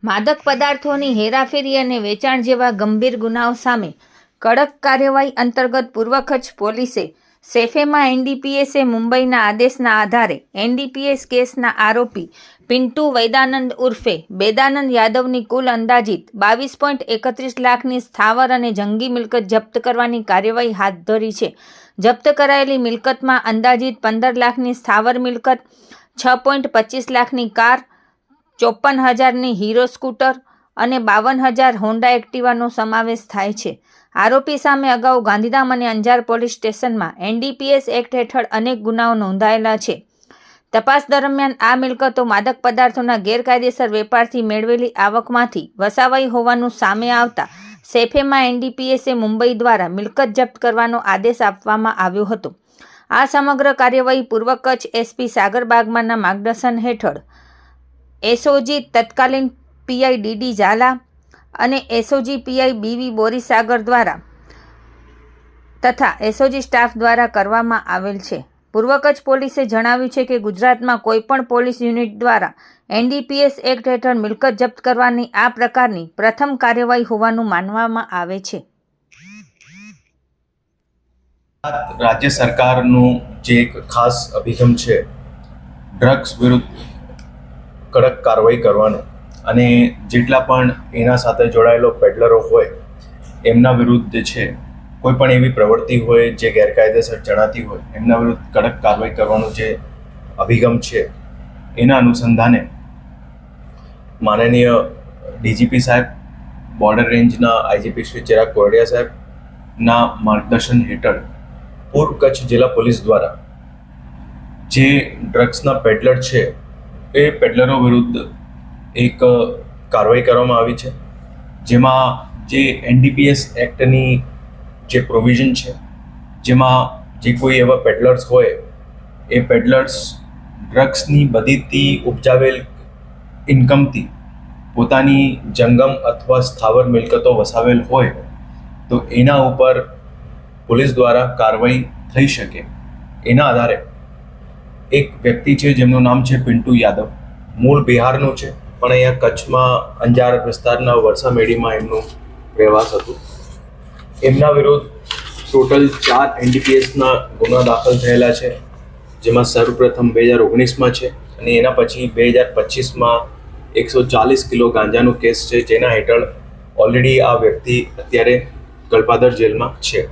માદક પદાર્થોની હેરાફેરી અને વેચાણ જેવા ગંભીર ગુનાઓ સામે કડક કાર્યવાહી અંતર્ગત પૂર્વ કચ્છ પોલીસે સેફેમાં એનડીપીએસે મુંબઈના આદેશના આધારે એનડીપીએસ કેસના આરોપી પિન્ટુ વૈદાનંદ ઉર્ફે બેદાનંદ યાદવની કુલ અંદાજિત 22.31 લાખની સ્થાવર અને જંગી મિલકત જપ્ત કરવાની કાર્યવાહી હાથ ધરી છે. જપ્ત કરાયેલી મિલકતમાં અંદાજિત 15 લાખની સ્થાવર મિલકત, 6.25 લાખની કાર, 54,000ની હીરો સ્કૂટર અને 52,000 હોન્ડા એક્ટિવાનો સમાવેશ થાય છે. આરોપી સામે અગાઉ ગાંધીધામ અને અંજાર પોલીસ સ્ટેશનમાં એનડીપીએસ એક્ટ હેઠળ અનેક ગુનાઓ નોંધાયેલા છે. તપાસ દરમિયાન આ મિલકતો માદક પદાર્થોના ગેરકાયદેસર વેપારથી મેળવેલી આવકમાંથી વસાવાઈ હોવાનું સામે આવતા સેફેમાં એનડીપીએસે મુંબઈ દ્વારા મિલકત જપ્ત કરવાનો આદેશ આપવામાં આવ્યો હતો. આ સમગ્ર કાર્યવાહી પૂર્વ કચ્છ એસપી સાગર બાગમારના માર્ગદર્શન હેઠળ એસઓજી તત્કાલીન પીઆઈ ડીડી ઝાલા અને એસઓજી પીઆઈ બીવી બોરીસાગર દ્વારા તથા એસઓજી સ્ટાફ દ્વારા કરવામાં આવેલ છે. પૂર્વ કચ્છ પોલીસે જણાવ્યું છે કે ગુજરાતમાં કોઈપણ પોલીસ યુનિટ દ્વારા એનડીપીએસ એક્ટ હેઠળ મિલકત જપ્ત કરવાની આ પ્રકારની પ્રથમ કાર્યવાહી હોવાનું માનવામાં આવે છે. રાજ્ય સરકારનું જે એક ખાસ અભિગમ છે ડ્રગ્સ વિરુદ્ધ કડક કાર્યવાહી કરવાનો અને જેટલા પણ એના સાથે જોડાયેલો પેડલરો હોય એમના વિરુદ્ધ છે કોઈ પણ એવી પ્રવૃત્તિ હોય જે ગેરકાયદેસર જણાતી હોય એમના વિરુદ્ધ કડક કાર્યવાહી કરવાનો જે અભિગમ છે એના અનુસંધાને માનનીય ડીજીપી સાહેબ, બોર્ડર રેન્જના આઈજીપી શ્રી ચિરાગ કોરડિયા સાહેબના માર્ગદર્શન હેઠળ પૂર્વ કચ્છ જિલ્લા પોલીસ દ્વારા જે ડ્રગ્સના પેડલર છે એ પેડલરો વિરુદ્ધ એક કાર્યવાહી કરવામાં આવી છે, જેમાં જે એનડીપીએસ એક્ટની જે પ્રોવિઝન છે જેમાં જે કોઈ એવા પેડલર્સ હોય એ પેડલર્સ ડ્રગ્સની બધીથી ઉપજાવેલ ઇન્કમથી પોતાની જંગમ અથવા સ્થાવર મિલકતો વસાવેલ હોય તો એના ઉપર પોલીસ દ્વારા કાર્યવાહી થઈ શકે. એના આધારે એક વ્યક્તિ છે જેમનું નામ છે પિન્ટુ યાદવ, મૂળ બિહારનું છે પણ અહીંયા કચ્છમાં અંજાર વિસ્તારના વરસામેડીમાં એમનું રહેવાસ હતું. એમના વિરુદ્ધ ટોટલ 4 એનડીપીએસના ગુના દાખલ થયેલા છે, જેમાં સર્વપ્રથમ 2019માં છે અને એના પછી 2025માં 140 કિલો ગાંજાનો કેસ છે, જેના હેઠળ ઓલરેડી આ વ્યક્તિ અત્યારે ગળપાદર જેલમાં છે.